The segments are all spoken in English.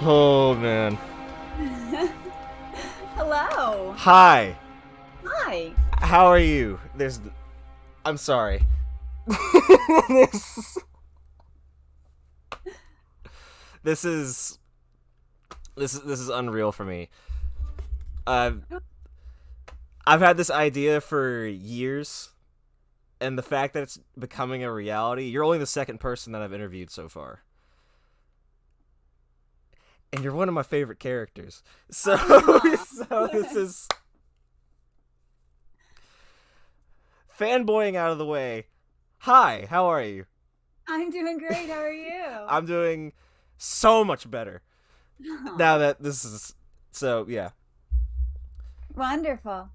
Oh man. Hello. Hi. Hi. How are you? I'm sorry. this this is this is unreal for me. I've I've had this idea for years, and the fact that it's becoming a reality. You're only the second person that I've interviewed so far, and you're one of my favorite characters. So Aw. so this is fanboying out of the way. Hi, how are you? I'm doing great. How are you? I'm doing so much better now Aw, that this is yeah. wonderful.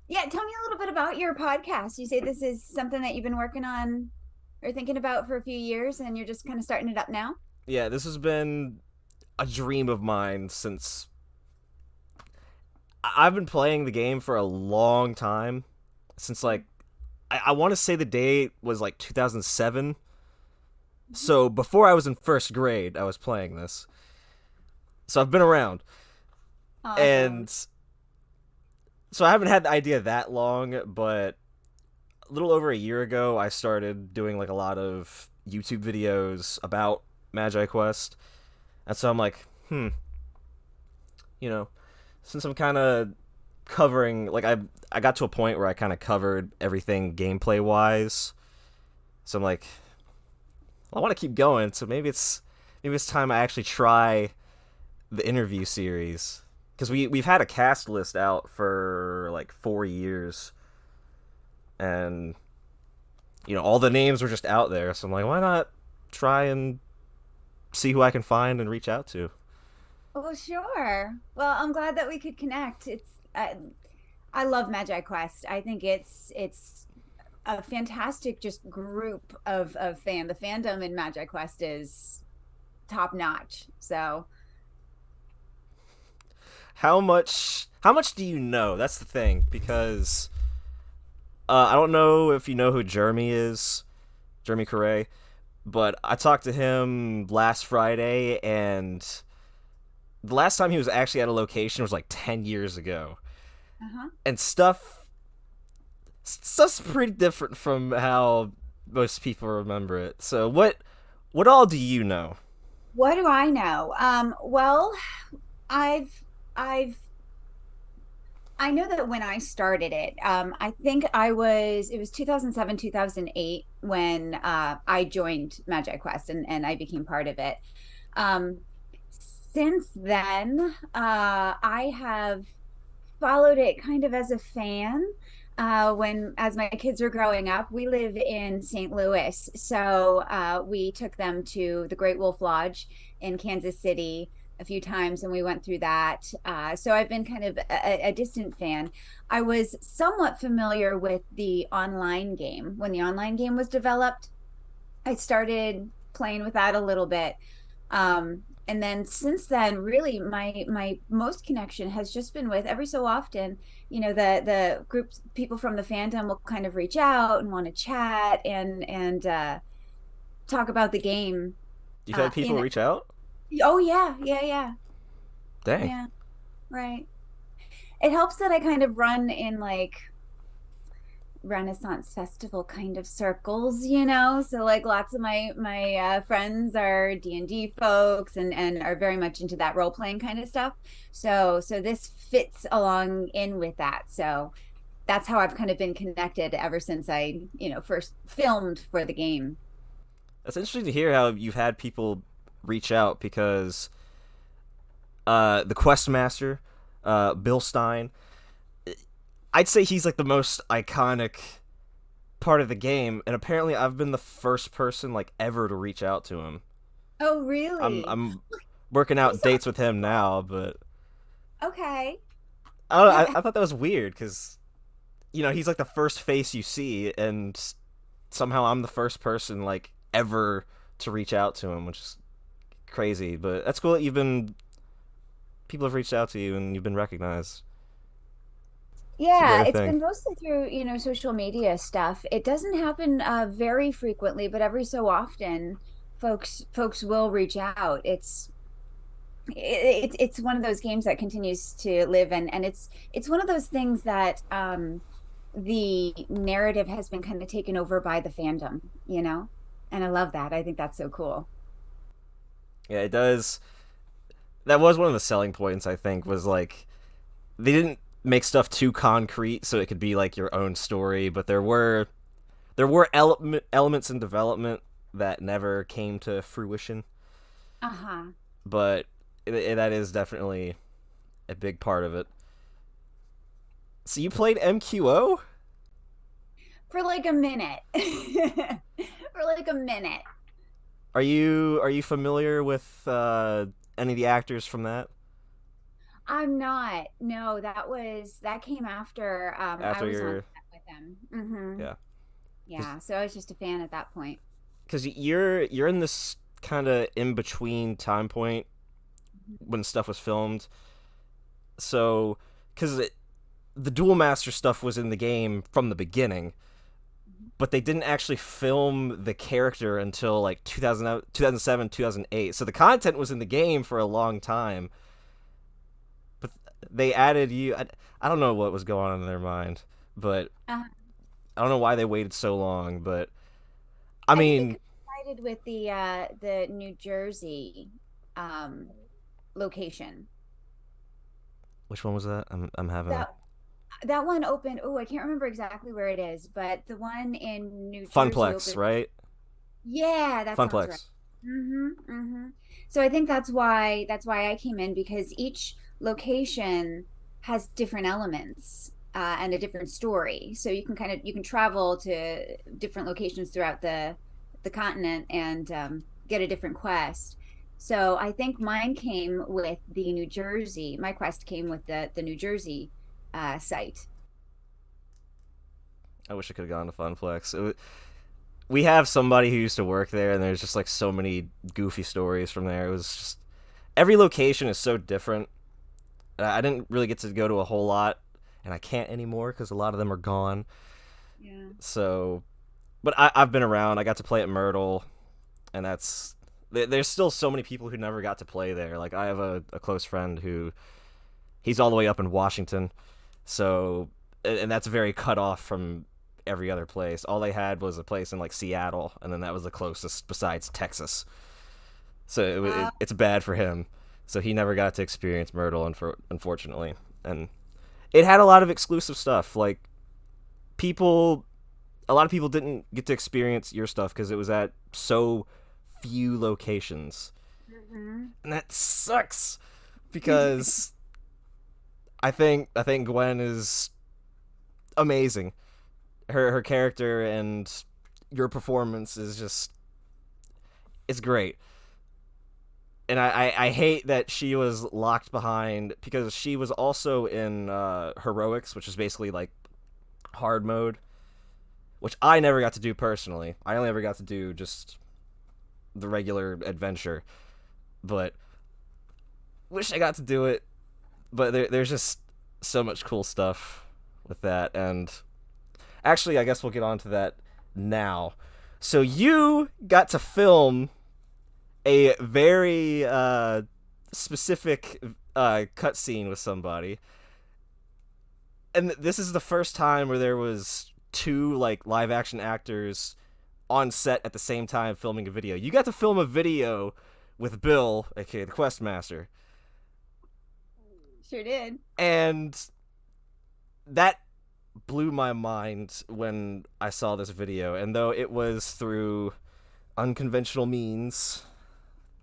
Yeah, tell me a little bit about your podcast. You say this is something that you've been working on or thinking about for a few years, and you're just kind of starting it up now? Yeah, this has been a dream of mine since I've been playing the game for a long time. Since like I want to say the date was like 2007. Mhm. So before I was in first grade, I was playing this. So I've been around. Awesome. And so I haven't had the idea that long, but a little over a year ago I started doing like a lot of YouTube videos about MagiQuest. And so I'm like, you know, since I'm kind of covering like I got to a point where I kind of covered everything gameplay wise. So I'm like, I want to keep going. So maybe it's time I actually try the interview series because we've had a cast list out for like 4 years, and all the names were just out there. So I'm like, why not try and see who I can find and reach out to. Well, sure. Well, I'm glad that we could connect. I love MagiQuest. I think it's a fantastic just group of fan. The fandom in MagiQuest is top notch. So How much do you know? That's the thing because I don't know if you know who Jeremy is, Jeremy Correa, but I talked to him last Friday, and the last time he was actually at a location was like 10 years ago. uh-huh. And stuff's pretty different from how most people remember it. So what all do you know? What do I know? Well, I've I've I know that when I started it, I think it was 2007, 2008 when I joined Magic Quest and I became part of it. Um, since then, I have followed it kind of as a fan. As my kids were growing up, we live in St. Louis. So we took them to the Great Wolf Lodge in Kansas City a few times and we went through that. So I've been kind of a distant fan. I was somewhat familiar with the online game. When the online game was developed, I started playing with that a little bit. And then since then, really my most connection has just been with every so often, the groups people from the fandom will kind of reach out and want to chat and talk about the game. You've had people In reach out? Oh yeah, yeah, yeah, Dang. yeah, right. It helps that I kind of run in like Renaissance festival kind of circles, so like lots of my friends are D&D folks and are very much into that role playing kind of stuff. So this fits along in with that. So that's how I've kind of been connected ever since I, first filmed for the game. That's interesting to hear how you've had people reach out because the quest master, Bill Stein, I'd say he's like the most iconic part of the game, and apparently I've been the first person like ever to reach out to him. Oh, I'm really? I'm working He's out so dates with him now, but okay. I don't know, Have I thought that was weird because he's like the first face you see, and somehow I'm the first person like ever to reach out to him, which is crazy. But that's cool that people have reached out to you and you've been recognized. It's a Yeah, rare it's thing. been mostly through, social media stuff. It doesn't happen very frequently, but every so often folks will reach out. It's it's one of those games that continues to live, and it's one of those things that the narrative has been kind of taken over by the fandom, you know? And I love that. I think that's so cool. Yeah, it does. That was one of the selling points, I think, was like they didn't make stuff too concrete so it could be like your own story, but there were elements in development that never came to fruition. Uh-huh. But that is definitely a big part of it. So you played MQO? For like a minute. For like a minute. Are you familiar with any of the actors from that? I'm not. No, that came after I After was on your set with them. Mm-hmm. yeah, Yeah, so I was just a fan at that point. because you're in this kind of in between time point when stuff was filmed. So because the Duelmaster stuff was in the game from the beginning, but they didn't actually film the character until like 2007, 2008. So the content was in the game for a long time, but they added you. I don't know what was going on in their mind, but Uh, I don't know why they waited so long. But I I think it mean, coincided with the New Jersey um location. which one was that? I'm having a That that one opened. Oh, I can't remember exactly where it is, but the one in New Jersey Funplex, opened. right? Yeah, that sounds right. Funplex. Mm-hmm. So I think that's why I came in, because each location has different elements and a different story. So you can travel to different locations throughout the continent and get a different quest. So I think mine came with the New Jersey. My quest came with the New Jersey site. I wish I could have gone to Funplex. We have somebody who used to work there, and there's just like so many goofy stories from there. It was just every location is so different. I didn't really get to go to a whole lot, and I can't anymore because a lot of them are gone. Yeah. So, but I've been around. I got to play at Myrtle, and there's still so many people who never got to play there. Like I have a close friend who he's all the way up in Washington, so and that's very cut off from every other place. All they had was a place in like Seattle, and then that was the closest besides Texas. So it's bad for him. So he never got to experience Myrtle, unfortunately, and it had a lot of exclusive stuff. Like people, a lot of people didn't get to experience your stuff because it was at so few locations, Mm-hmm. and that sucks because I think Gwen is amazing. Her character and your performance is just it's great. And I hate that she was locked behind because she was also in heroics, which is basically like hard mode, which I never got to do personally. I only ever got to do just the regular adventure, but wish I got to do it. But there's just so much cool stuff with that, and actually, I guess we'll get on to that now. So you got to film a very specific cutscene with somebody, and this is the first time where there was two like live action actors on set at the same time filming a video. You got to film a video with Bill, aka the Quest Master, Sure did. and that blew my mind when I saw this video. And though it was through unconventional means,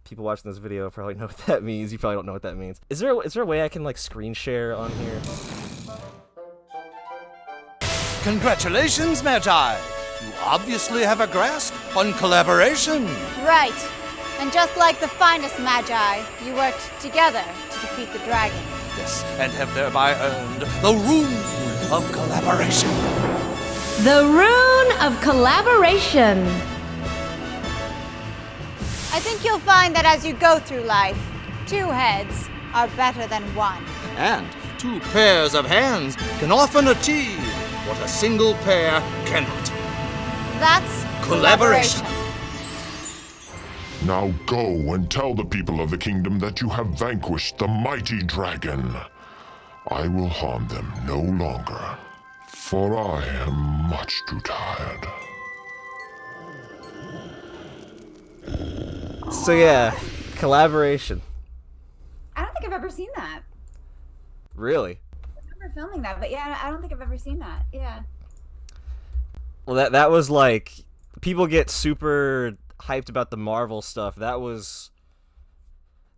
people watching this video probably know what that means. You probably don't know what that means. Is there a way I can like screen share on here? Congratulations, Magi! You obviously have a grasp on collaboration. Right. And just like the finest magi, you worked together to defeat the dragon. Yes, and have thereby earned the rune of collaboration. The Rune of Collaboration. I think you'll find that as you go through life, two heads are better than one. And two pairs of hands can often achieve what a single pair cannot. That's Collaboration. Now go and tell the people of the kingdom that you have vanquished the mighty dragon. I will harm them no longer, for I am much too tired. So yeah, collaboration. I don't think I've ever seen that. Really? I remember filming that, but yeah, I don't think I've ever seen that. Yeah. Well, that was like, people get super hyped about the Marvel stuff. That was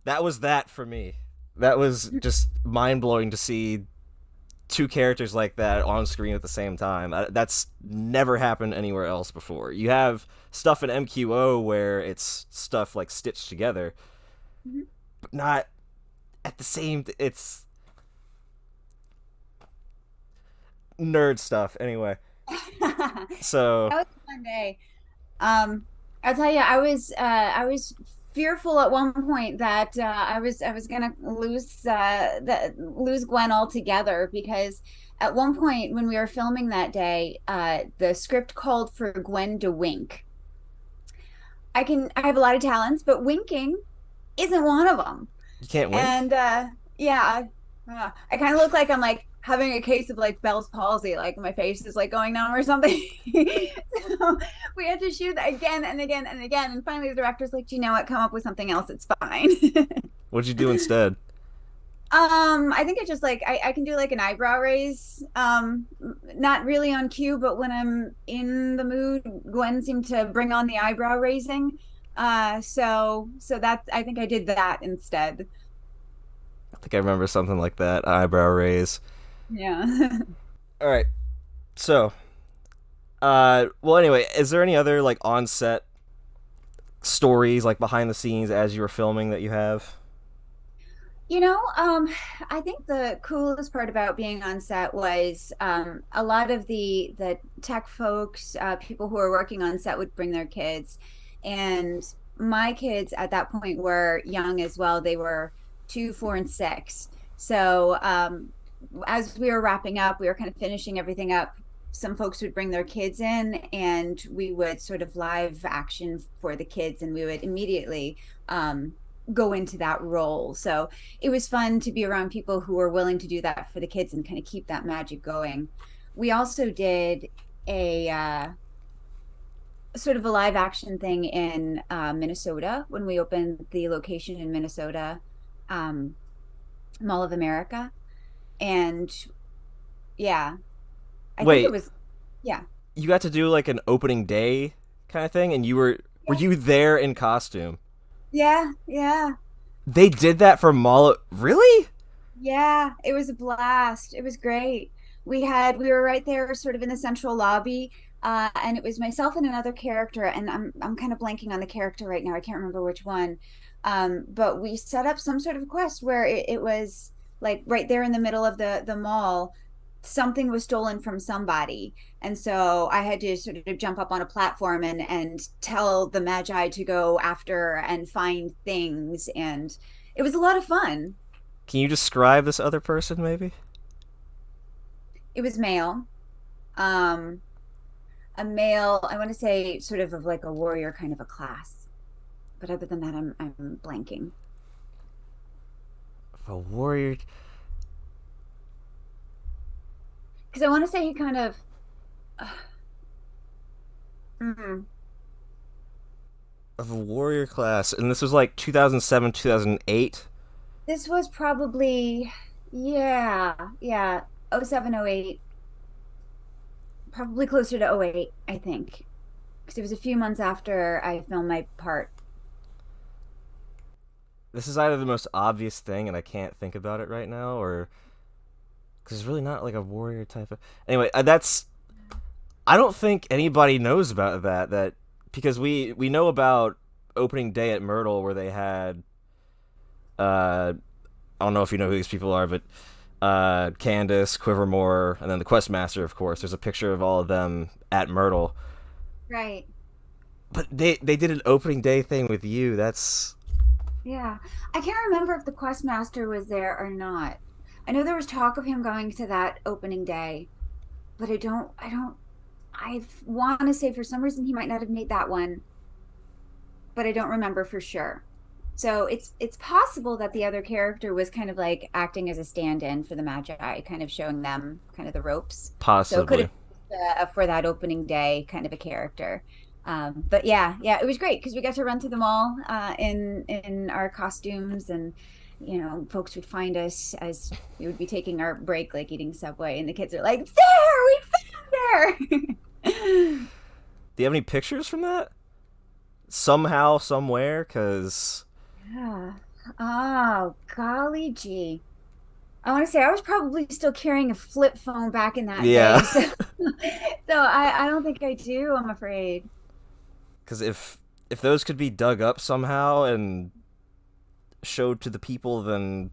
that for me. That was just mind blowing to see two characters like that on screen at the same time. That's never happened anywhere else before. You have stuff in MQO where it's stuff like stitched together, but not at the same. It's nerd stuff anyway. So that was a fun day. I'll tell you, I was fearful at one point that I was gonna lose Gwen altogether, because at one point when we were filming that day, the script called for Gwen to wink. I have a lot of talents, but winking isn't one of them. you can't win. And yeah, I kind of look like I'm like having a case of like Bell's palsy, like my face is like going numb or something. So we had to shoot that again and again and again, and finally the director's like, you know what, come up with something else, it's fine. What'd you do instead? I think I just like I can do like an eyebrow raise, not really on cue, but when I'm in the mood, Gwen seemed to bring on the eyebrow raising, so that, I think I did that instead. I think I remember something like that. Eyebrow raise. Yeah. All right. So, well, anyway, is there any other like on-set stories, like behind the scenes as you were filming, that you have? You know, I think the coolest part about being on set was a lot of the tech folks, people who were working on set would bring their kids, and my kids at that point were young as well. They were 2, 4, and 6. So as we were wrapping up, we were kind of finishing everything up. Some folks would bring their kids in, and we would sort of live action for the kids, and we would immediately go into that role. So it was fun to be around people who were willing to do that for the kids and kind of keep that magic going. We also did a sort of a live action thing in Minnesota when we opened the location in Minnesota, Mall of America. And yeah, I Wait, think it was, yeah. you got to do like an opening day kind of thing, and were you there in costume? Yeah, yeah. They did that for Mall. Really? Yeah, it was a blast. It was great. We were right there sort of in the central lobby, and it was myself and another character, and I'm kind of blanking on the character right now. I can't remember which one. But we set up some sort of quest where it was like right there in the middle of the mall. Something was stolen from somebody, and so I had to sort of jump up on a platform and tell the Magi to go after and find things, and it was a lot of fun. Can you describe this other person, maybe? It was male, a male, I want to say sort of like a warrior kind of a class, but other than that, I'm blanking. A warrior. Because I want to say he kind of Of a warrior class, and this was like 2007, 2008. this was probably, yeah, 07, 08, probably closer to 08, I think, because it was a few months after I filmed my part. This is either the most obvious thing, and I can't think about it right now, or because it's really not like a warrior type of. Anyway, that's. I don't think anybody knows about that because we know about opening day at Myrtle where they had. I don't know if you know who these people are, but Candace, Quivermore, and then the Questmaster, of course. There's a picture of all of them at Myrtle. Right. But they did an opening day thing with you. That's. Yeah. I can't remember if the Questmaster was there or not. I know there was talk of him going to that opening day, but I want to say for some reason he might not have made that one. but I don't remember for sure. So it's possible that the other character was kind of like acting as a stand-in for the Magi, kind of showing them kind of the ropes. So it could Possibly. have for that opening day kind of a character. But yeah, it was great because we got to run through the mall in our costumes, and folks would find us as we would be taking our break, like eating Subway, and the kids are like, "There, we found her." Do you have any pictures from that? Somehow, somewhere, because... Yeah. Oh, golly gee. I want to say I was probably still carrying a flip phone back in that Yeah. day. So I don't think I do, I'm afraid. Because if those could be dug up somehow and showed to the people, then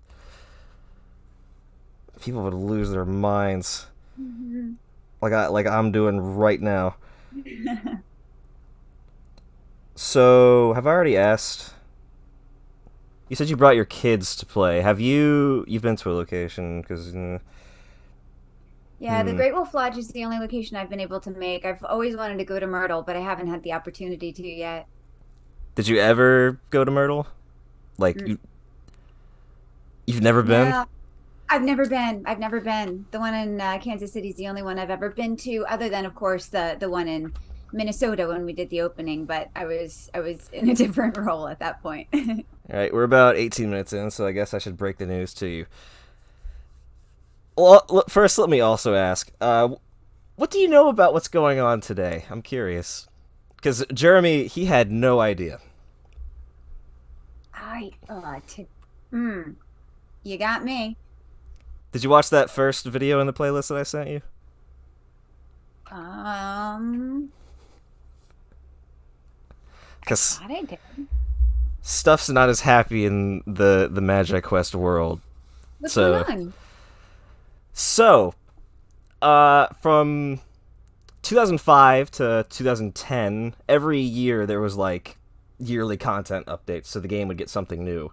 people would lose their minds. Mm-hmm. Like I'm doing right now. So, have I already asked? You said you brought your kids to play. You've been to a location? Because Yeah, the Great Wolf Lodge is the only location I've been able to make. I've always wanted to go to Myrtle, but I haven't had the opportunity to yet. did you ever go to Myrtle? Like you've never been? No, I've never been. I've never been. The one in Kansas City is the only one I've ever been to, other than, of course, the one in Minnesota when we did the opening. But I was in a different role at that point. All right, we're about 18 minutes in, so I guess I should break the news to you. Well, first, let me also ask, what do you know about what's going on today? I'm curious. Because Jeremy, he had no idea. You got me. Did you watch that first video in the playlist that I sent you? I Because thought I did. stuff's not as happy in the MagiQuest world. What's So- going on? So, from 2005 to 2010, every year there was like yearly content updates, so the game would get something new.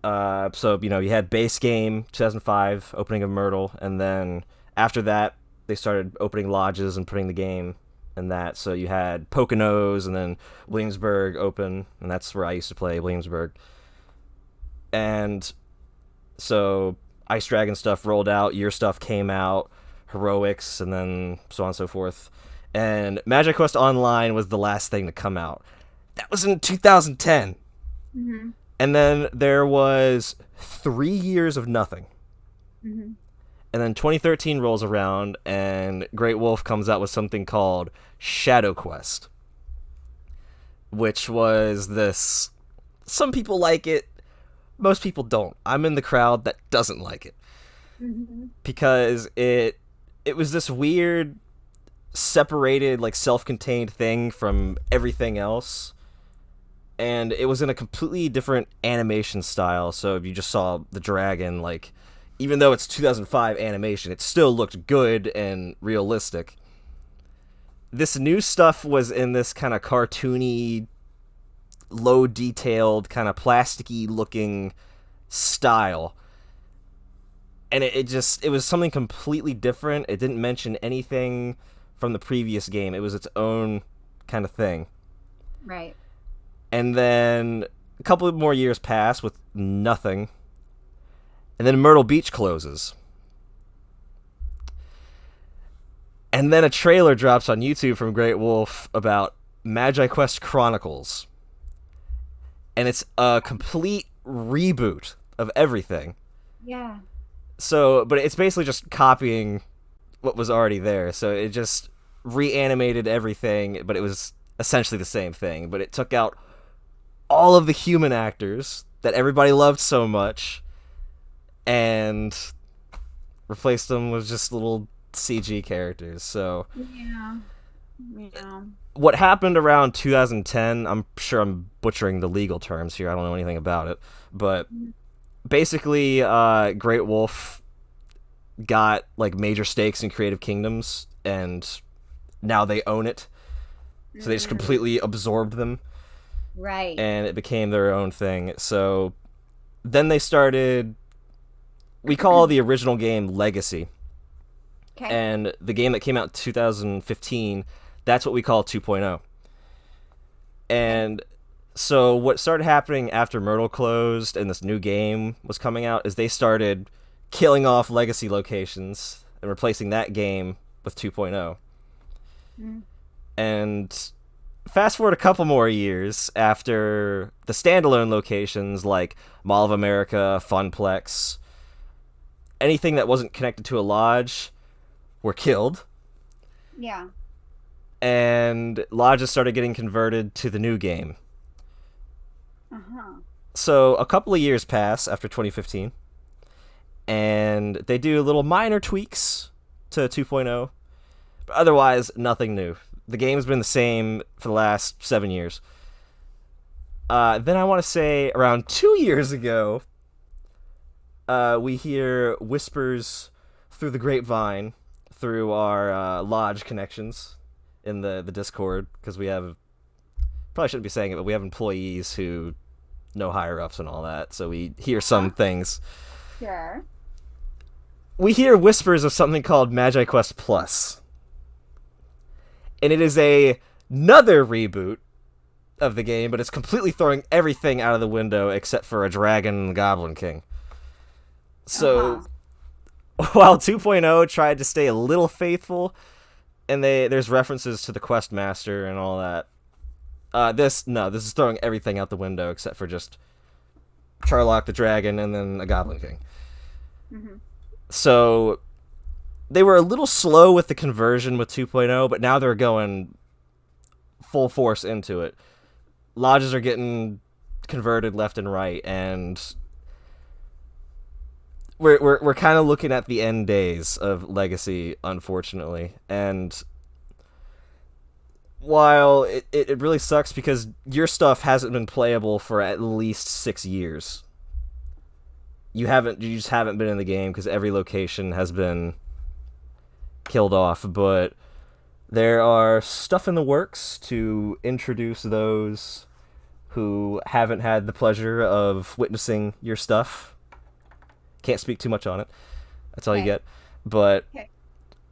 So you had base game 2005, opening of Myrtle, and then after that they started opening lodges and putting the game in that. So you had Poconos, and then Williamsburg open, and that's where I used to play, Williamsburg. And so Ice Dragon stuff rolled out, year stuff came out, Heroics, and then so on and so forth. And MagiQuest Online was the last thing to come out. That was in 2010. Mm-hmm. And then there was 3 years of nothing. Mm-hmm. And then 2013 rolls around, and Great Wolf comes out with something called Shadow Quest, which was this... Some people like it, most people don't. I'm in the crowd that doesn't like it. Mm-hmm. Because it was this weird, separated, like, self-contained thing from everything else. And it was in a completely different animation style, so if you just saw the dragon, like, even though it's 2005 animation, it still looked good and realistic. This new stuff was in this kind of cartoony, low-detailed, kind of plasticky-looking style. And it was something completely different. It didn't mention anything from the previous game. It was its own kind of thing. Right. And then a couple of more years pass with nothing. And then Myrtle Beach closes. And then a trailer drops on YouTube from Great Wolf about MagiQuest Chronicles. And it's a complete reboot of everything. Yeah. So, but it's basically just copying what was already there. So it just reanimated everything, but it was essentially the same thing. But it took out all of the human actors that everybody loved so much and replaced them with just little CG characters. So Yeah. what happened around 2010, I'm sure I'm butchering the legal terms here, I don't know anything about it, but basically Great Wolf got like major stakes in Creative Kingdoms, and now they own it, so they just completely absorbed them. Right. And it became their own thing. So then they started, we call the original game Legacy. Okay. And the game that came out in 2015, that's what we call 2.0. And So what started happening after Myrtle closed and this new game was coming out is they started killing off legacy locations and replacing that game with 2.0. And fast forward a couple more years after the standalone locations like Mall of America, Funplex, anything that wasn't connected to a lodge were killed. Yeah. And lodges started getting converted to the new game. Uh-huh. So a couple of years pass after 2015, and they do little minor tweaks to 2.0, but otherwise nothing new. The game's been the same for the last 7 years. Then I want to say around 2 years ago, we hear whispers through the grapevine, through our lodge connections in the Discord, because we have, probably shouldn't be saying it, but we have employees who know higher-ups and all that, so we hear some things. Sure. We hear whispers of something called MagiQuest Plus. And it is another reboot of the game, but it's completely throwing everything out of the window except for a dragon and Goblin King. So, while 2.0 tried to stay a little faithful, and there's references to the Quest Master and all that, this is throwing everything out the window except for just Charlock the Dragon and then a Goblin King. Mm-hmm. So they were a little slow with the conversion with 2.0, but now they're going full force into it. Lodges are getting converted left and right, and we're kind of looking at the end days of Legacy, unfortunately. And while it really sucks because your stuff hasn't been playable for at least 6 years. You just haven't been in the game because every location has been killed off, but there are stuff in the works to introduce those who haven't had the pleasure of witnessing your stuff. Can't speak too much on it. That's all you get. But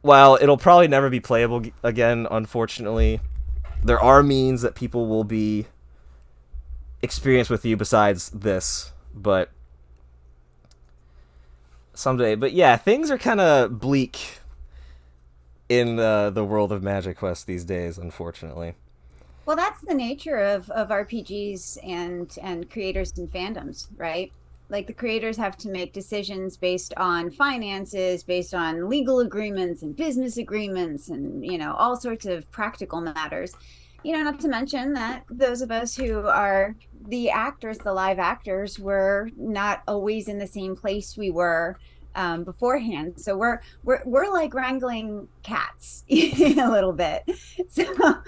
while it'll probably never be playable again, unfortunately, there are means that people will be experienced with you besides this, but someday. But yeah, things are kind of bleak in the world of MagiQuest these days, unfortunately. Well, that's the nature of RPGs and creators and fandoms, right? Like, the creators have to make decisions based on finances, based on legal agreements and business agreements and, all sorts of practical matters. Not to mention that those of us who are the actors, the live actors, we're not always in the same place we were beforehand. So we're like wrangling cats a little bit. So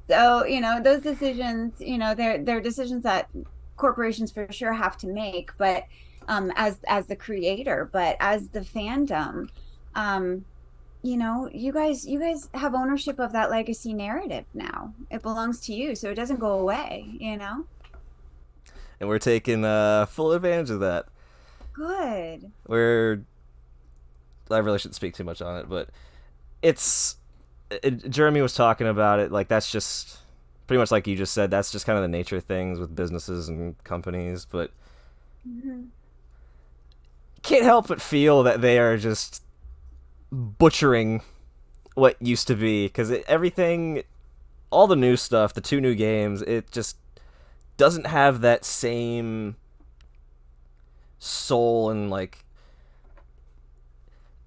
those decisions, they're decisions that corporations for sure have to make, but as the creator, but as the fandom, you guys have ownership of that legacy narrative now. It belongs to you, so it doesn't go away, And we're taking full advantage of that. Good. I really shouldn't speak too much on it, but Jeremy was talking about it, like, that's just pretty much like you just said, that's just kind of the nature of things with businesses and companies, but can't help but feel that they are just butchering what used to be, because everything, all the new stuff, the 2 new games, it just doesn't have that same soul and, like,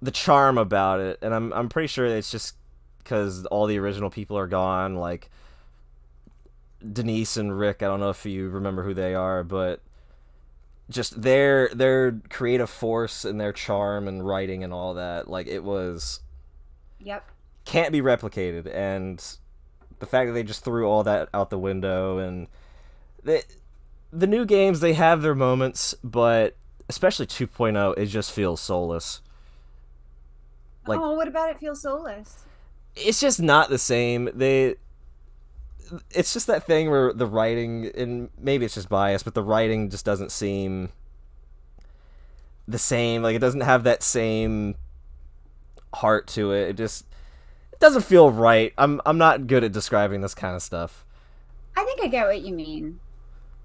the charm about it, and I'm pretty sure it's just because all the original people are gone, like Denise and Rick. I don't know if you remember who they are, but just their creative force and their charm and writing and all that, like, it was can't be replicated. And the fact that they just threw all that out the window, and the new games, they have their moments, but especially 2.0, it just feels soulless. Like, what about it feels soulless? It's just not the same. It's just that thing where the writing, and maybe it's just bias, but the writing just doesn't seem the same. Like, it doesn't have that same heart to it. It doesn't feel right. I'm not good at describing this kind of stuff. I think I get what you mean.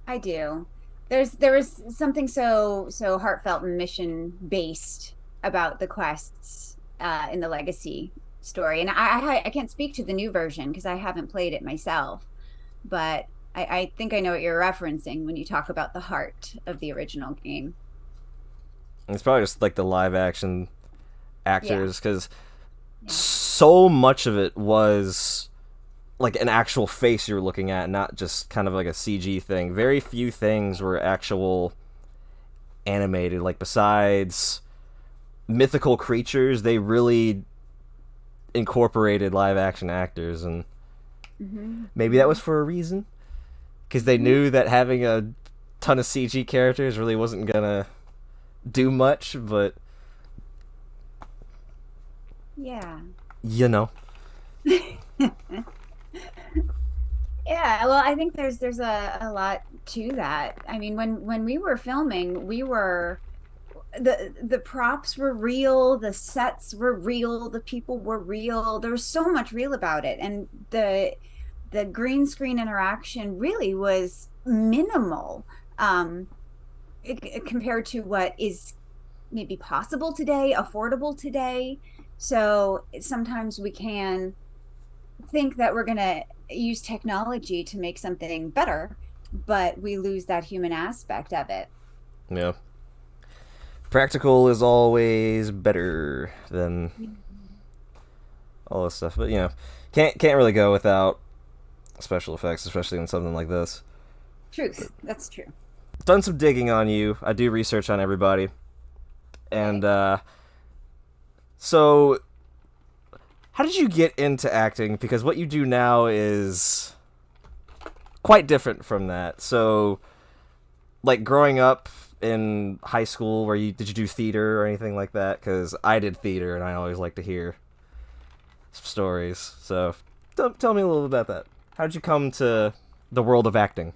I do. There was something so heartfelt and mission based about the quests in the Legacy story, and I can't speak to the new version because I haven't played it myself, but I think I know what you're referencing when you talk about the heart of the original game. It's probably just like the live action Yeah. actors because Yeah. so much of it was like an actual face you were looking at, not just kind of like a CG thing. Very few things were actual animated. Like besides mythical creatures, they really incorporated live action actors, and Mm-hmm. maybe that was for a reason because they knew that having a ton of CG characters really wasn't gonna do much. But Yeah. you know, Yeah, well, I think there's a lot to that. I mean, when we were filming, we were the props were real, the sets were real, the people were real. There was so much real about it, and the green screen interaction really was minimal, um, compared to what is maybe possible today, affordable today. So sometimes we can think that we're going to use technology to make something better, but we lose that human aspect of it. yeah, practical is always better than all this stuff. But can't really go without special effects, especially in something like this. Truth. That's true. Done some digging on you. I do research on everybody, and so how did you get into acting? Because what you do now is quite different from that. So, like growing up in high school, did you do theater or anything like that? Because I did theater, and I always like to hear some stories. So, tell me a little bit about that. How did you come to the world of acting?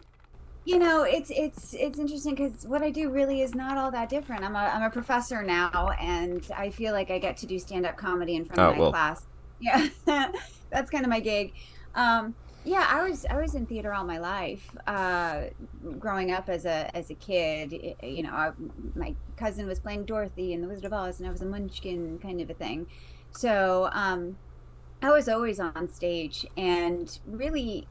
It's interesting because what I do really is not all that different. I'm a professor now, and I feel like I get to do stand-up comedy in front Oh of my well, class. Yeah, that's kind of my gig. Yeah, I was in theater all my life. Growing up as a kid, my cousin was playing Dorothy in The Wizard of Oz, and I was a Munchkin kind of a thing. So I was always on stage, and really,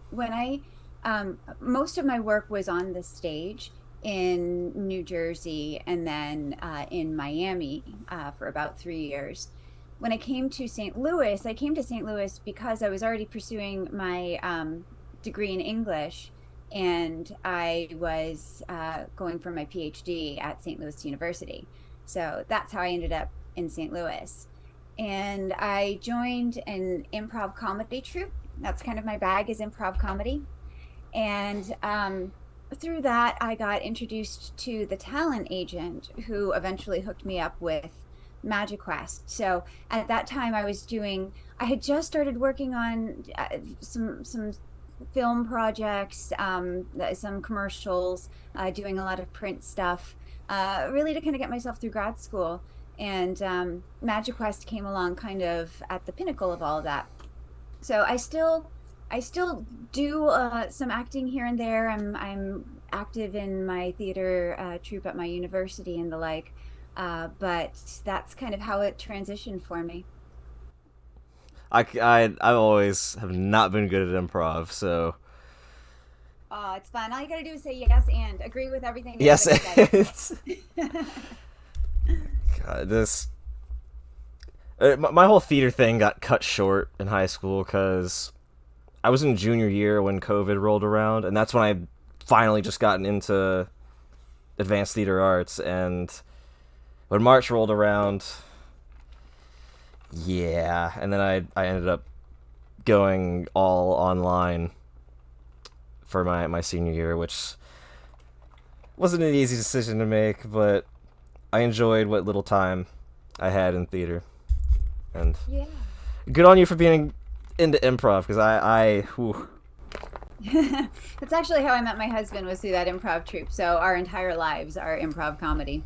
most of my work was on the stage in New Jersey and then in Miami for about 3 years. When I came to St. Louis, I came to St. Louis because I was already pursuing my degree in English, and I was going for my PhD at St. Louis University. So that's how I ended up in St. Louis. And I joined an improv comedy troupe. That's kind of my bag, is improv comedy. And through that, I got introduced to the talent agent who eventually hooked me up with MagiQuest. So at that time, I had just started working on some film projects, some commercials, doing a lot of print stuff, really to kind of get myself through grad school. And MagiQuest came along kind of at the pinnacle of all of that. So I still do some acting here and there. I'm active in my theater troupe at my university and the like, but that's kind of how it transitioned for me. I always have not been good at improv, so Oh, it's fun. All you gotta do is say yes and agree with everything yes, everybody it's God, this my whole theater thing got cut short in high school because I was in junior year when COVID rolled around, and that's when I finally just gotten into advanced theater arts. And when March rolled around, yeah, and then I ended up going all online for my senior year, which wasn't an easy decision to make, but I enjoyed what little time I had in theater. And Yeah. good on you for being into improv, because whew. That's actually how I met my husband, was through that improv troupe. So our entire lives are improv comedy.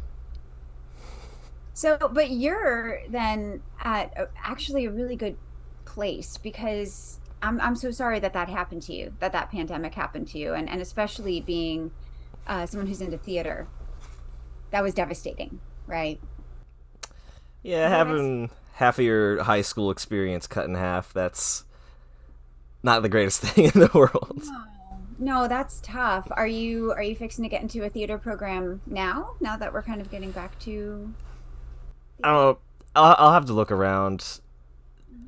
So, but you're then at actually a really good place, because I'm so sorry that that happened to you, that pandemic happened to you, and especially being someone who's into theater, that was devastating, right? Yeah, Yes. having half of your high school experience cut in half, that's not the greatest thing in the world. No, no, that's tough. Are you fixing to get into a theater program now? Now that we're kind of getting back to I don't know. I'll have to look around.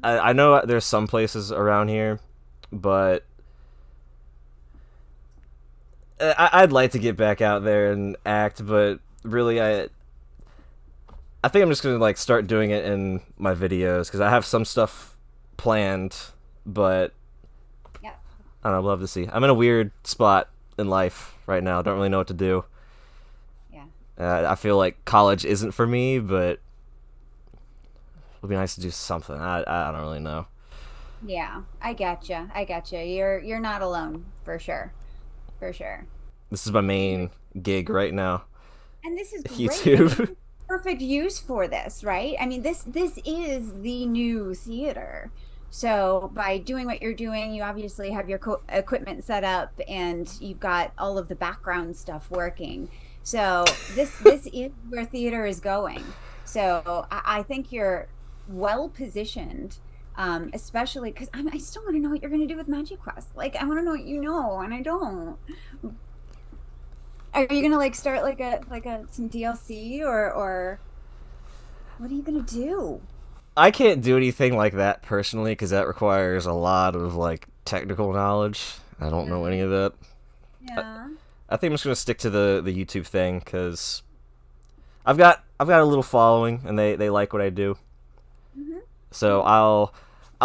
I know there's some places around here, but I'd like to get back out there and act, but really, I think I'm just gonna like start doing it in my videos because I have some stuff planned, but yeah. I don't know. I'd love to see. I'm in a weird spot in life right now. Don't really know what to do. Yeah. I feel like college isn't for me, but it'd be nice to do something. I don't really know. Yeah, I gotcha. I gotcha. You're not alone for sure. For sure. This is my main gig right now. And this is great. YouTube. Perfect use for this, right? I mean, this is the new theater. So by doing what you're doing, you obviously have your equipment set up and you've got all of the background stuff working. So this is where theater is going. So I think you're well positioned, especially because I still want to know what you're going to do with MagiQuest. Like, I want to know what you know, and I don't. Are you gonna like start like a some DLC or what are you gonna do? I can't do anything like that personally because that requires a lot of like technical knowledge. I don't know any of that. Yeah. I think I'm just gonna stick to the YouTube thing because I've got a little following and they like what I do. Mm-hmm. So I'll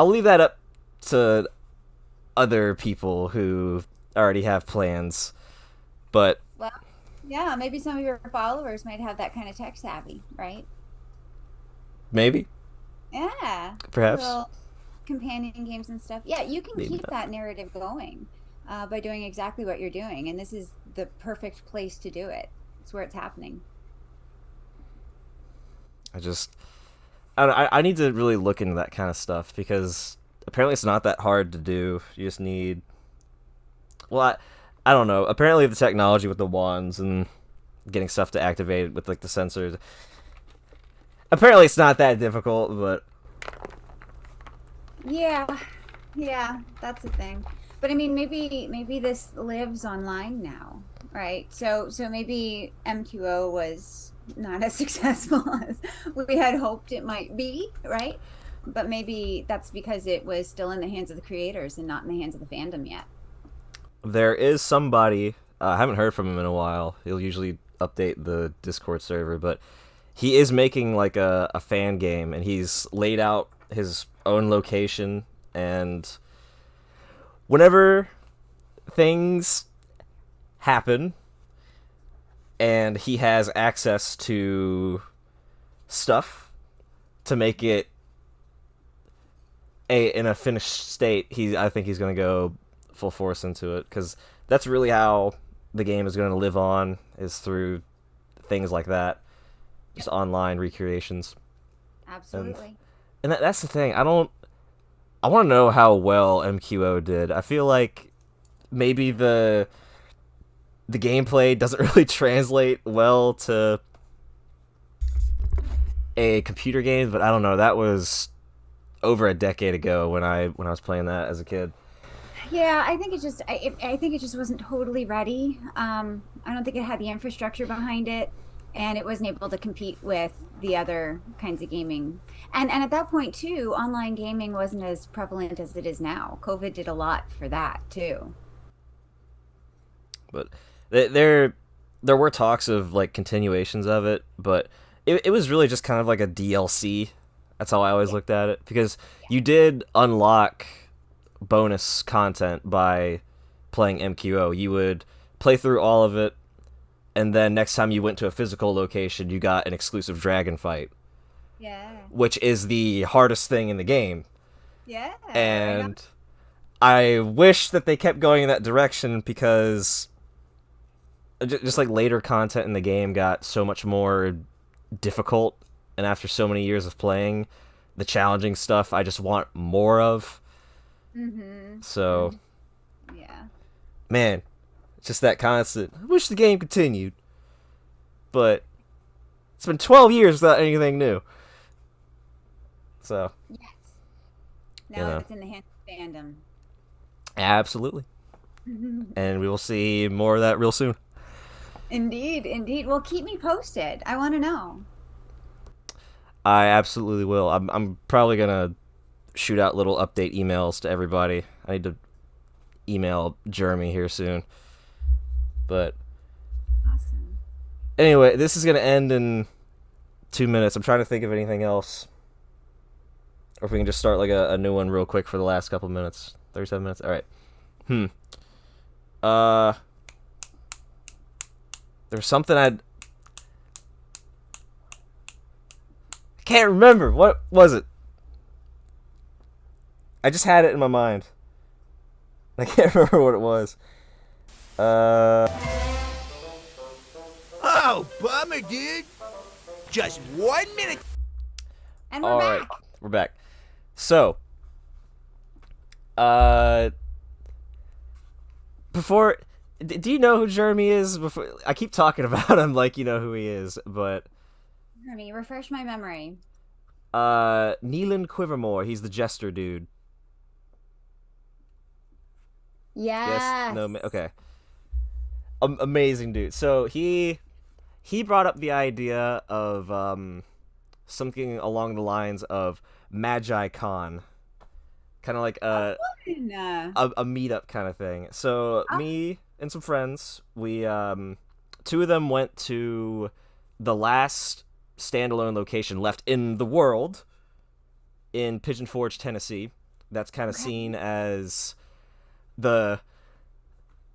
leave that up to other people who already have plans. But Well, yeah, maybe some of your followers might have that kind of tech savvy, right? maybe, Yeah. perhaps. Little companion games and stuff. Yeah, you can Maybe keep not. that narrative going by doing exactly what you're doing, and this is the perfect place to do it. It's where it's happening. I need to really look into that kind of stuff because apparently it's not that hard to do. You just need, well, I don't know. Apparently the technology with the wands and getting stuff to activate with like the sensors. Apparently it's not that difficult, but Yeah, yeah, that's the thing. But I mean, maybe this lives online now, right? So maybe MQO was not as successful as we had hoped it might be, right? But maybe that's because it was still in the hands of the creators and not in the hands of the fandom yet. there is somebody. I haven't heard from him in a while. He'll usually update the Discord server, but he is making like a fan game, and he's laid out his own location. And whenever things happen, and he has access to stuff to make it in a finished state, I think he's gonna go full force into it because that's really how the game is gonna live on, is through things like that, just online recreations. Absolutely. And that's the thing. I want to know how well MQO did. I feel like maybe the gameplay doesn't really translate well to a computer game, but I don't know. That was over a decade ago when I was playing that as a kid. Yeah, I think I think it just wasn't totally ready. I don't think it had the infrastructure behind it, and it wasn't able to compete with the other kinds of gaming. And at that point too, online gaming wasn't as prevalent as it is now. COVID did a lot for that too. But there were talks of like continuations of it, but it was really just kind of like a DLC. That's how I always looked at it, because you did unlock bonus content by playing MQO. You would play through all of it, and then next time you went to a physical location, you got an exclusive dragon fight, Yeah. which is the hardest thing in the game. Yeah. And I wish that they kept going in that direction, because just like later content in the game got so much more difficult, and after so many years of playing, the challenging stuff I just want more of. Mm-hmm. So, Yeah. man, Just that constant. I wish the game continued, but it's been 12 years without anything new. So, Yes. you Now know, it's in the hands of fandom. absolutely. And we will see more of that real soon. Indeed, indeed. Well, keep me posted. I want to know. I absolutely will. I'm probably gonna shoot out little update emails to everybody. I need to email Jeremy here soon. But Awesome. anyway, this is gonna end in 2 minutes. I'm trying to think of anything else, or if we can just start like a new one real quick for the last couple minutes. 37 minutes. All right. There's something I can't remember. What was it? I just had it in my mind. I can't remember what it was. Oh, bummer, dude. Just 1 minute. And we're All back. right, we're back. So, before, do you know who Jeremy is? Before I keep talking about him like you know who he is, but Jeremy, refresh my memory. Neelan Quivermore, he's the jester dude. Yes. No. Okay. Amazing dude. So he brought up the idea of something along the lines of MagiCon, kind of like a meetup kind of thing. So me and some friends, we two of them went to the last standalone location left in the world in Pigeon Forge, Tennessee. That's kind of seen as the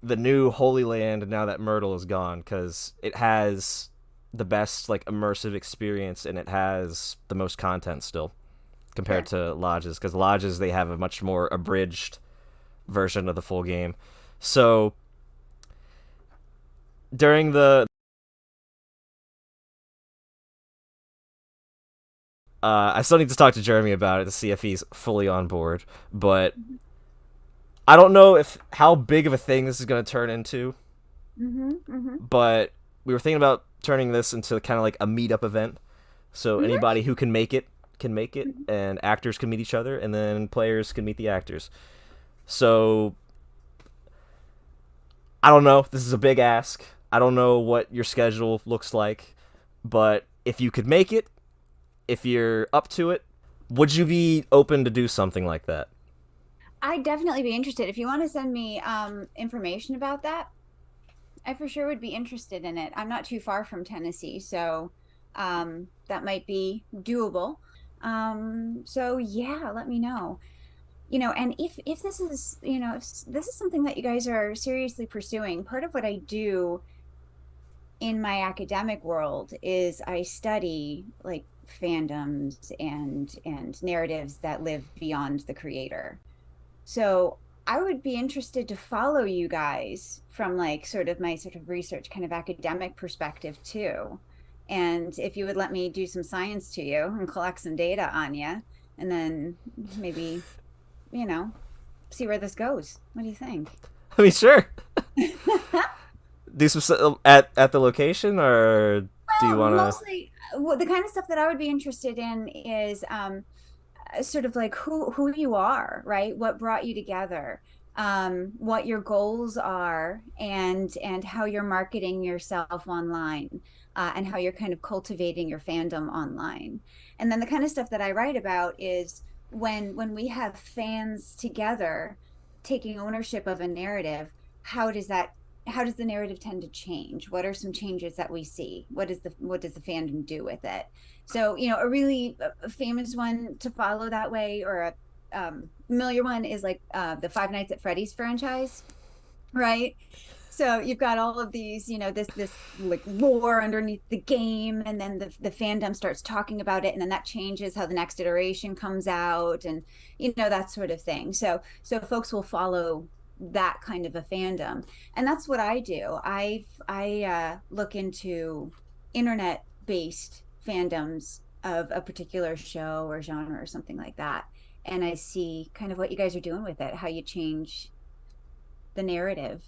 new Holy Land now that Myrtle is gone, because it has the best like immersive experience and it has the most content still compared to Lodges, because Lodges, they have a much more abridged version of the full game. So during the I still need to talk to Jeremy about it to see if he's fully on board, but I don't know how big of a thing this is going to turn into. But we were thinking about turning this into kind of like a meetup event, so anybody who can make it and actors can meet each other, and then players can meet the actors. So I don't know, this is a big ask. I don't know what your schedule looks like, but if you could make it, if you're up to it, would you be open to do something like that? I'd definitely be interested. If you want to send me information about that, I for sure would be interested in it. I'm not too far from Tennessee, so that might be doable. So yeah, let me know. And if this is, if this is something that you guys are seriously pursuing, part of what I do in my academic world is I study like fandoms and narratives that live beyond the creator. So I would be interested to follow you guys from like sort of my sort of research kind of academic perspective too. And if you would let me do some science to you and collect some data on you, and then maybe, see where this goes. What do you think? I mean, sure. Do some at the location, or do you want to? Mostly, the kind of stuff that I would be interested in is sort of like who you are, right? What brought you together, what your goals are, and how you're marketing yourself online, and how you're kind of cultivating your fandom online. And then the kind of stuff that I write about is when we have fans together taking ownership of a narrative, how does the narrative tend to change? What are some changes that we see? What does the fandom do with it? So, a really famous one to follow that way, or a familiar one, is like the Five Nights at Freddy's franchise, right? So you've got all of these, this like lore underneath the game, and then the fandom starts talking about it, and then that changes how the next iteration comes out, and that sort of thing. So folks will follow that kind of a fandom, and that's what I do. I look into internet-based fandoms of a particular show or genre or something like that, and I see kind of what you guys are doing with it, how you change the narrative.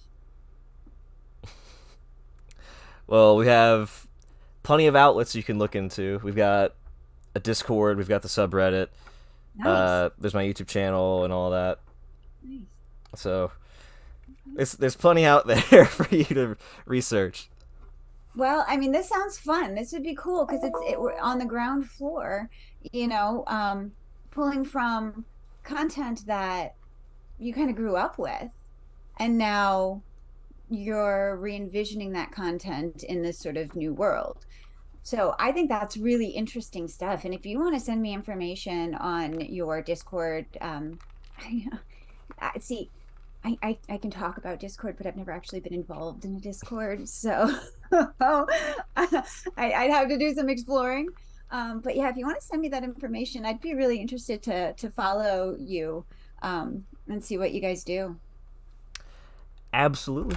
Well, we have plenty of outlets you can look into. We've got a Discord, we've got the subreddit. Nice. There's my YouTube channel and all that. Nice. So there's plenty out there for you to research. Well, I mean, this sounds fun. This would be cool because we're on the ground floor, pulling from content that you kind of grew up with, and now you're re-envisioning that content in this sort of new world. So I think that's really interesting stuff. And if you want to send me information on your Discord, see, I can talk about Discord, but I've never actually been involved in a Discord, so I'd have to do some exploring. But yeah, if you want to send me that information, I'd be really interested to follow you and see what you guys do. Absolutely.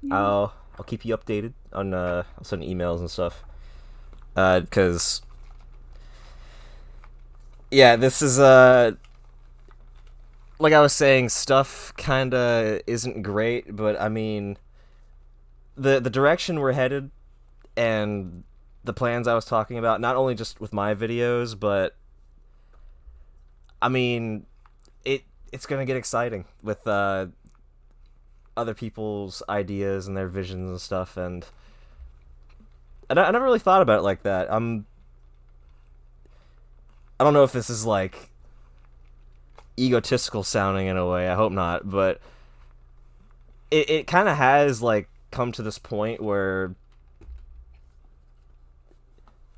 Yeah. I'll keep you updated on I'll send emails and stuff. Because yeah, this is like I was saying, stuff kinda isn't great, but I mean the direction we're headed and the plans I was talking about, not only just with my videos, but I mean it's gonna get exciting with other people's ideas and their visions and stuff, and I never really thought about it like that. I don't know if this is like egotistical sounding in a way. I hope not, but it kind of has like come to this point where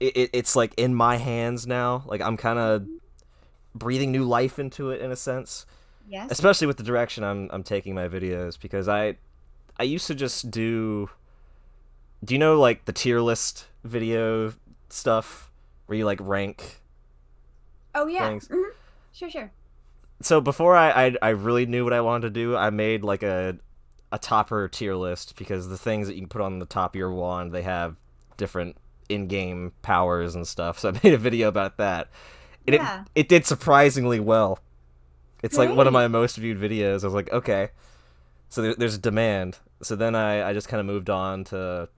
it's like in my hands now. Like I'm kind of breathing new life into it in a sense. Yes. Especially with the direction I'm taking my videos, because I used to just do you know like the tier list video stuff where you like rank Oh yeah. things? Mm-hmm. Sure. So before I really knew what I wanted to do, I made like a topper tier list, because the things that you can put on the top of your wand, they have different in-game powers and stuff. So I made a video about that. And Yeah. it did surprisingly well. It's like one of Great. my most viewed videos. I was like, okay. So there's demand. So then I just kind of moved on to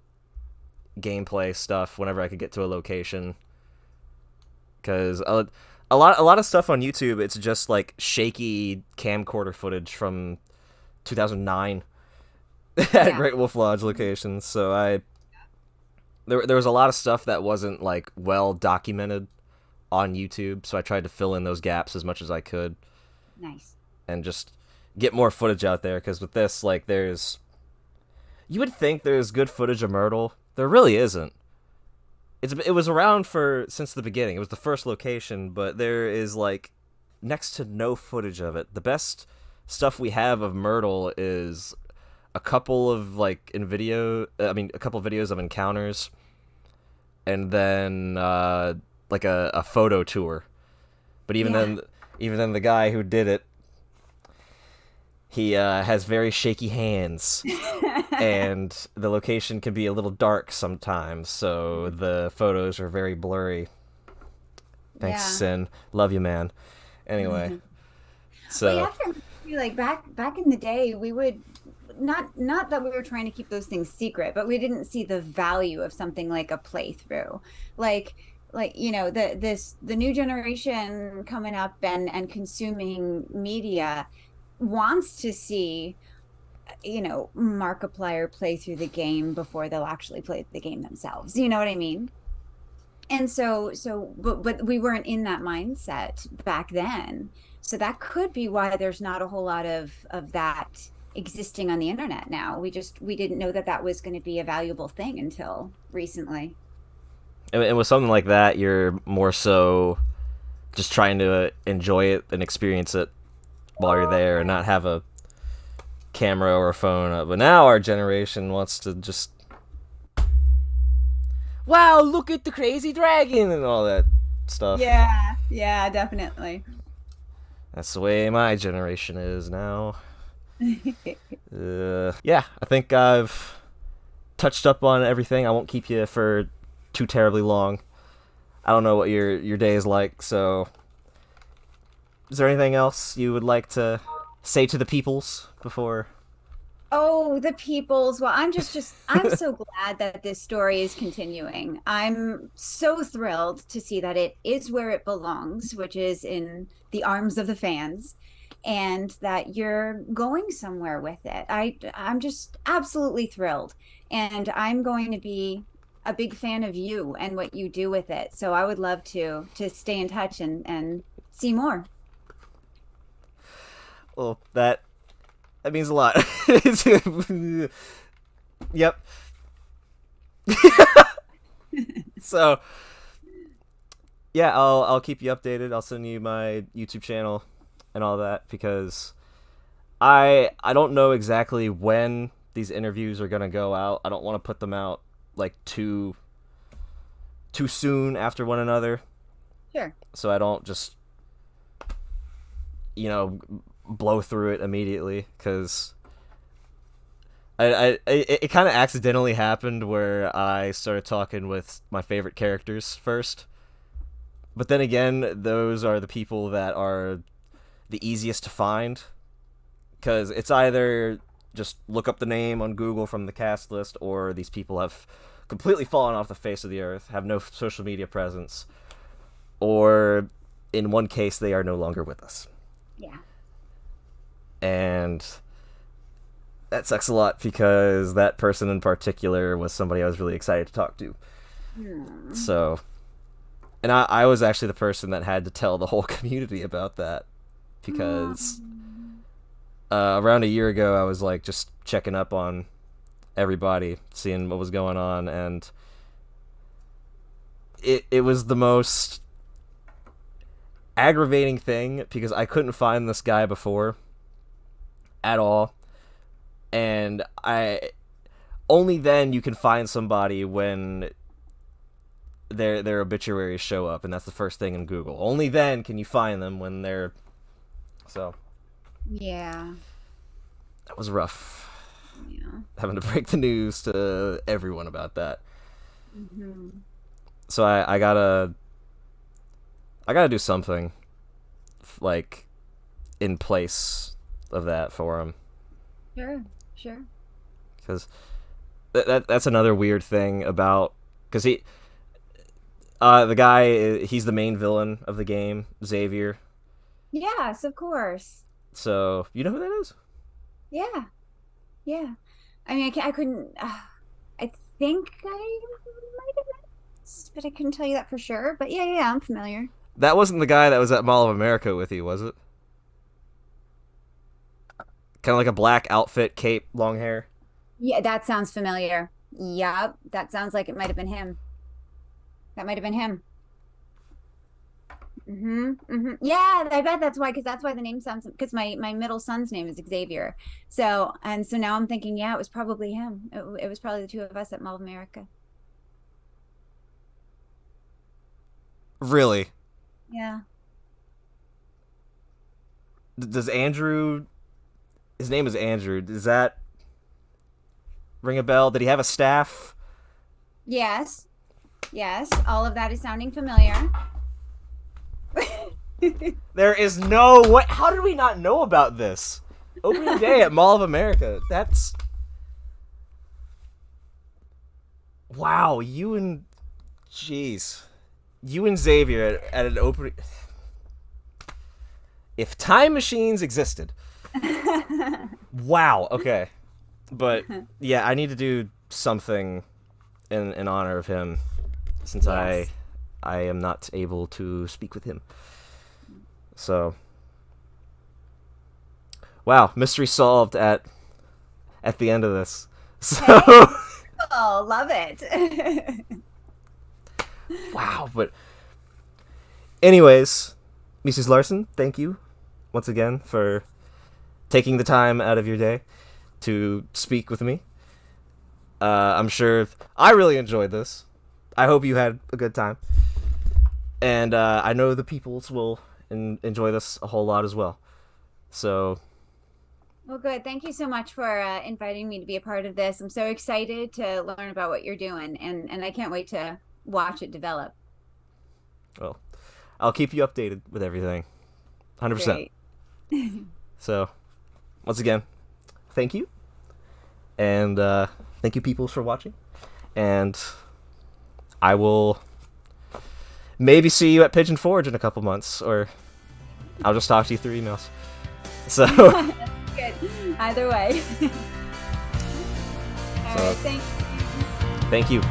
gameplay stuff whenever I could get to a location. Because a lot of stuff on YouTube, it's just like shaky camcorder footage from 2009 at Yeah. Great Wolf Lodge locations. So there was a lot of stuff that wasn't like well documented on YouTube. So I tried to fill in those gaps as much as I could. Nice. And just get more footage out there, because with this, like, you would think there's good footage of Myrtle. There really isn't. It was around since the beginning. It was the first location, but there is like next to no footage of it. The best stuff we have of Myrtle is a couple of a couple of videos of encounters, and then like a photo tour. But even then, the guy who did it, he has very shaky hands, and the location can be a little dark sometimes, so the photos are very blurry. Thanks, Yeah. Sin. Love you, man. Anyway, so Well, you have to remember, like back in the day, we would not that we were trying to keep those things secret, but we didn't see the value of something like a playthrough. Like the new generation coming up and consuming media wants to see Markiplier play through the game before they'll actually play the game themselves. You know what I mean? And but we weren't in that mindset back then. So that could be why there's not a whole lot of that existing on the internet now. We didn't know that was going to be a valuable thing until recently. and with something like that, you're more so just trying to enjoy it and experience it while you're there, and not have a camera or a phone. But now our generation wants to just, wow, look at the crazy dragon and all that stuff. Yeah, definitely. That's the way my generation is now. Yeah, I think I've touched up on everything. I won't keep you for too terribly long. I don't know what your day is like, so is there anything else you would like to say to the peoples before Oh, the peoples. Well, I'm so glad that this story is continuing. I'm so thrilled to see that it is where it belongs, which is in the arms of the fans, and that you're going somewhere with it. I'm just absolutely thrilled. And I'm going to be a big fan of you and what you do with it. So I would love to stay in touch and see more. Well, that means a lot. Yep. So, yeah, I'll keep you updated. I'll send you my YouTube channel and all that because I don't know exactly when these interviews are gonna go out. I don't want to put them out like too soon after one another, Sure. so I don't just blow through it immediately because it kind of accidentally happened where I started talking with my favorite characters first, but then again, those are the people that are the easiest to find because it's either just look up the name on Google from the cast list, or these people have completely fallen off the face of the earth, have no social media presence, or in one case, they are no longer with us. Yeah. And that sucks a lot because that person in particular was somebody I was really excited to talk to. So, and I was actually the person that had to tell the whole community about that because around a year ago I was like just checking up on everybody, seeing what was going on, and it was the most aggravating thing because I couldn't find this guy before at all, and I only then you can find somebody when their obituaries show up, and that's the first thing in Google. Only then can you find them when they're so. Yeah. That was rough. Yeah. Having to break the news to everyone about that. Mm-hmm. So I gotta do something like in place of that for him. Sure. Because that's another weird thing about because the guy, he's the main villain of the game, Xavier. Yes, of course. So you know who that is? Yeah. Yeah. I mean, I couldn't. I think I might have met, but I couldn't tell you that for sure. But yeah, I'm familiar. That wasn't the guy that was at Mall of America with you, was it? Kind of like a black outfit, cape, long hair. Yeah, that sounds familiar. Yep, that sounds like it might have been him. That might have been him. Yeah, I bet that's why, because that's why the name sounds, because my middle son's name is Xavier. So now I'm thinking, yeah, it was probably him. It was probably the two of us at Mall of America. Really? Yeah. Does Andrew? His name is Andrew. Does that ring a bell? Did he have a staff? Yes. All of that is sounding familiar. There is no way. How did we not know about this? Opening day at Mall of America. That's wow. You and Xavier at an opening. If time machines existed. Wow. Okay. But yeah, I need to do something in honor of him since Yes. I am not able to speak with him. So, wow, mystery solved at the end of this. So, Oh, love it. wow, but anyways, Mrs. Larson, thank you once again for taking the time out of your day to speak with me. I'm sure I really enjoyed this. I hope you had a good time. And I know the peoples will enjoy this a whole lot as well. So, Well, good. Thank you so much for inviting me to be a part of this. I'm so excited to learn about what you're doing, and I can't wait to watch it develop. well, I'll keep you updated with everything. 100%. Great. So, once again, thank you. And thank you, peoples, for watching. And I will maybe see you at Pigeon Forge in a couple months, or I'll just talk to you through emails. So Good. Either way. All right, thanks. thank you.